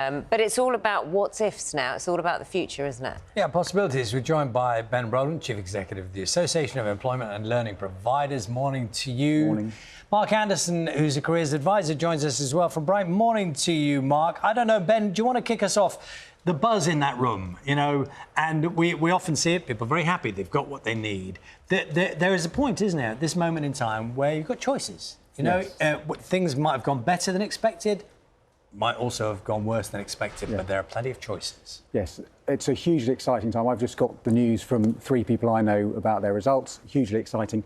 But it's all about what's ifs now. It's all about the future, isn't it? Yeah, possibilities. We're joined by Ben Rowland, Chief Executive of the Association of Employment and Learning Providers. Morning to you. Morning. Mark Anderson, who's a careers advisor, joins us as well from Brighton. Morning to you, Mark. I don't know, Ben, do you want to kick us off? The buzz in that room, you know, and we often see it, people are very happy, they've got what they need. There is a point, isn't there, at this moment in time where you've got choices. You know, yes. Things might have gone better than expected, might also have gone worse than expected, but there are plenty of choices. Yes, it's a hugely exciting time. I've just got the news from 3 people I know about their results, hugely exciting.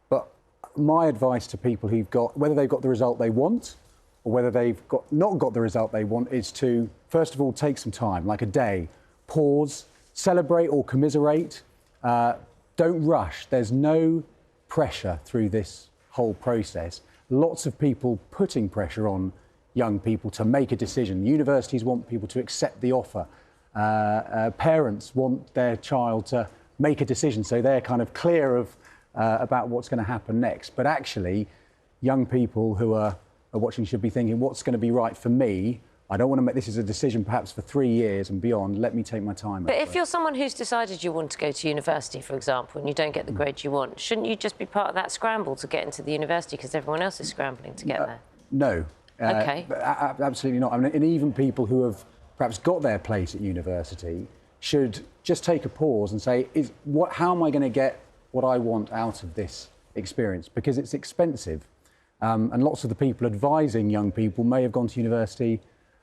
But my advice to people who've got, whether they've got the result they want or whether they've not got the result they want, is to, first of all, take some time, like a day, pause, celebrate or commiserate. Don't rush. There's no pressure through this whole process. Lots of people putting pressure on young people to make a decision. Universities want people to accept the offer. Parents want their child to make a decision, so they're kind of clear of about what's going to happen next. But actually, young people who are watching should be thinking, what's going to be right for me? I don't want to make this as a decision perhaps for 3 years and beyond. Let me take my time. But if you're someone who's decided you want to go to university, for example, and you don't get the grade you want, shouldn't you just be part of that scramble to get into the university because everyone else is scrambling to get there? No. OK. Absolutely not. I mean, and even people who have perhaps got their place at university should just take a pause and say, how am I going to get what I want out of this experience? Because it's expensive. And lots of the people advising young people may have gone to university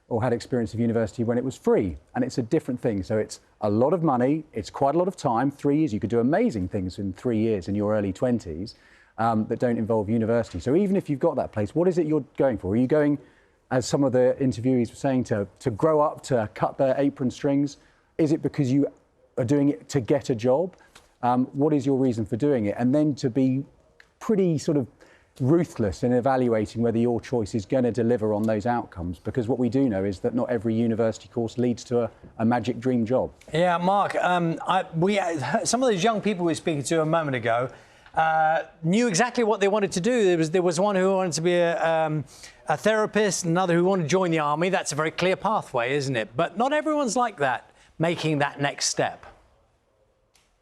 or had experience of university when it was free. And it's a different thing. So it's a lot of money. It's quite a lot of time. 3 years, you could do amazing things in 3 years in your early 20s that don't involve university. So even if you've got that place, what is it you're going for? Are you going, as some of the interviewees were saying, to grow up, to cut their apron strings? Is it because you are doing it to get a job? What is your reason for doing it? And then to be pretty sort of ruthless in evaluating whether your choice is going to deliver on those outcomes, because what we do know is that not every university course leads to a magic dream job. Yeah, Mark, some of those young people we were speaking to a moment ago knew exactly what they wanted to do. There was one who wanted to be a therapist, another who wanted to join the army. That's a very clear pathway, isn't it? But not everyone's like that, making that next step.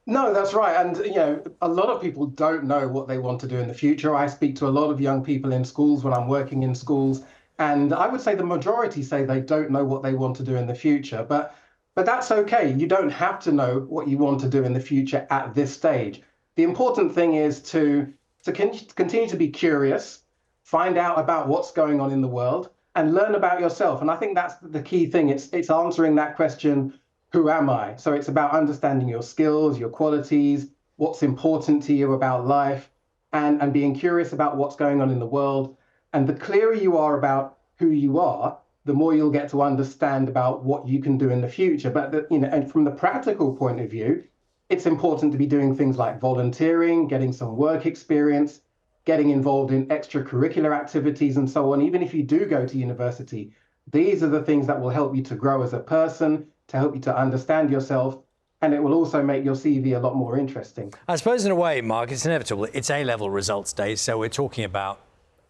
No, that's right. And, you know, a lot of people don't know what they want to do in the future. I speak to a lot of young people in schools when I'm working in schools, and I would say the majority say they don't know what they want to do in the future. But that's okay. You don't have to know what you want to do in the future at this stage. The important thing is to continue to be curious, find out about what's going on in the world, and learn about yourself. And I think that's the key thing. It's answering that question, who am I? So it's about understanding your skills, your qualities, what's important to you about life, and being curious about what's going on in the world. And the clearer you are about who you are, the more you'll get to understand about what you can do in the future. But and from the practical point of view, it's important to be doing things like volunteering, getting some work experience, getting involved in extracurricular activities and so on. Even if you do go to university, these are the things that will help you to grow as a person, to help you to understand yourself, and it will also make your CV a lot more interesting. I suppose in a way, Mark, it's inevitable. It's A-level results day, so we're talking about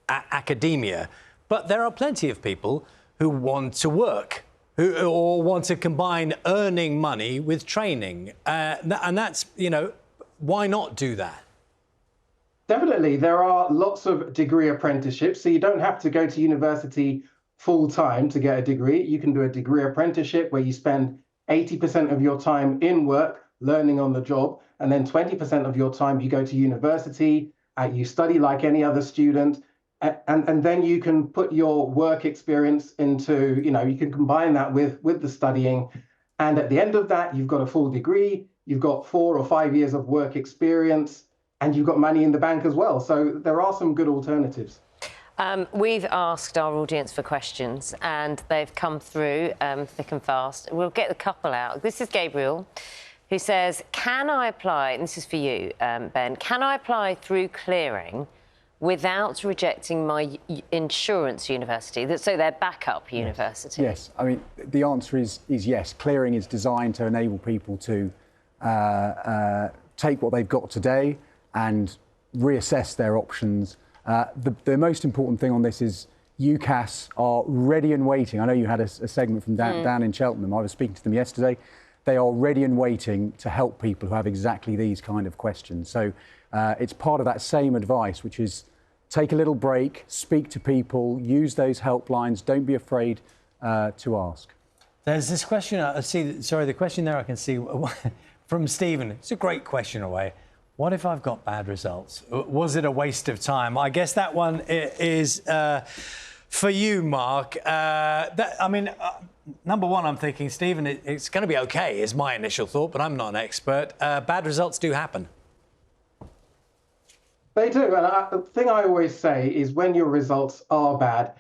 academia. But there are plenty of people who want to work, or want to combine earning money with training. And that's, you know, why not do that? Definitely. There are lots of degree apprenticeships, so you don't have to go to university full-time to get a degree. You can do a degree apprenticeship where you spend 80% of your time in work, learning on the job, and then 20% of your time you go to university, you study like any other student, and then you can put your work experience into, you know, you can combine that with the studying. And at the end of that, you've got a full degree, you've got 4 or 5 years of work experience, and you've got money in the bank as well. So there are some good alternatives. We've asked our audience for questions and they've come through thick and fast. We'll get the couple out. This is Gabriel, who says, can I apply, and this is for you, Ben, can I apply through clearing without rejecting my insurance university, so their backup university? Yes, I mean, the answer is yes. Clearing is designed to enable people to take what they've got today and reassess their options. The most important thing on this is UCAS are ready and waiting. I know you had a segment from Dan in Cheltenham. I was speaking to them yesterday. They are ready and waiting to help people who have exactly these kind of questions. So it's part of that same advice, which is take a little break, speak to people, use those helplines. Don't be afraid to ask. There's this question, the question there I can see from Stephen. It's a great question, away. What if I've got bad results? Was it a waste of time? I guess that one is for you, Mark. Number one, I'm thinking, Stephen, it's going to be OK, is my initial thought, but I'm not an expert. Bad results do happen. They do. And the thing I always say is when your results are bad,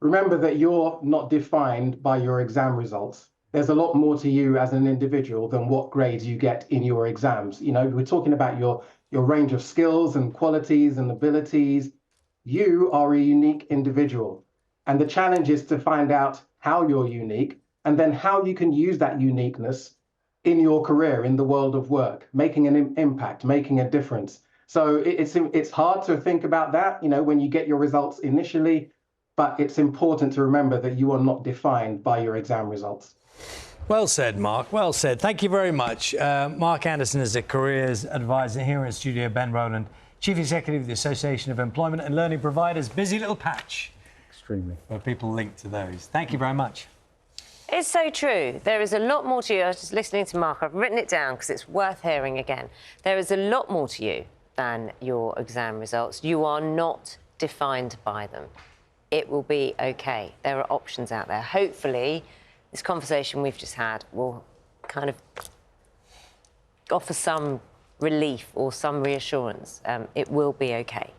remember that you're not defined by your exam results. There's a lot more to you as an individual than what grades you get in your exams. You know, we're talking about your range of skills and qualities and abilities. You are a unique individual. And the challenge is to find out how you're unique and then how you can use that uniqueness in your career, in the world of work, making an impact, making a difference. So it's hard to think about that, you know, when you get your results initially, but it's important to remember that you are not defined by your exam results. Well said, Mark. Well said. Thank you very much. Mark Anderson is a careers advisor here in studio. Ben Rowland, Chief Executive of the Association of Employment and Learning Providers. Busy little patch. Extremely. Where people link to those. Thank you very much. It's so true. There is a lot more to you. I was just listening to Mark. I've written it down because it's worth hearing again. There is a lot more to you than your exam results. You are not defined by them. It will be OK. There are options out there. Hopefully, this conversation we've just had will kind of offer some relief or some reassurance. It will be OK.